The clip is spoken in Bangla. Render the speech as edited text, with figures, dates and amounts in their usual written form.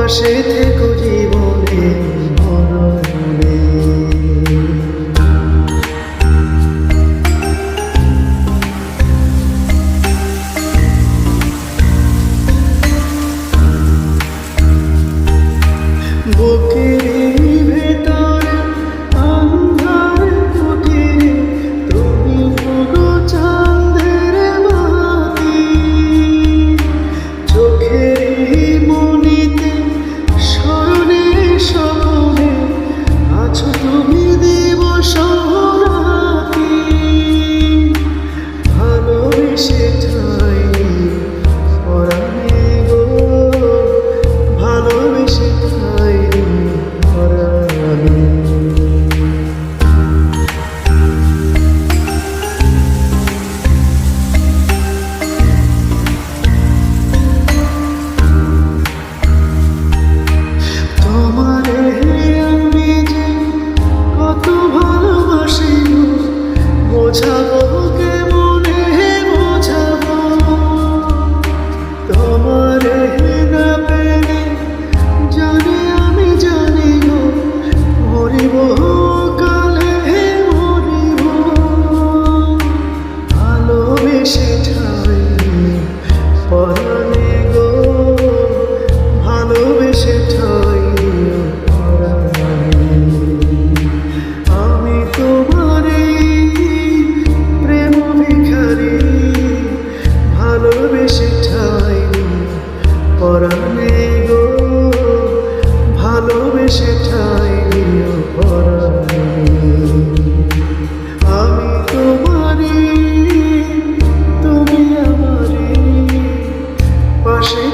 পাশে থেকো জীবনে মরণে। বুকের ভেতরে আন্ধার কুটিরে তুমি পুরো চাঁদের বাতি, চোখের মনিতে স্মরণে স্বপ্নে আছো তুমি দিবস রাতি। ভালোবেসে ঠাই পরাণে গো, ভালোবেসে ঠাই পরাণে। তোমারে আমি যে কত ভালোবাসি বোঝাবো কেমনে বোঝাবো। তোমারে না পেলে জানি আমি জানি গো মরিব কালে মরিব। ভালোবেসে ঠাই পরাণে গো, ভালোবেসে ঠাই পরাণে। আমি তোমারই প্রেম ভিখারি, ভালোবেসে ঠাই পরাণে গো, ভালোবেসে ঠাই পরাণে। আমি তোমারই, তুমি আমারই, পাশে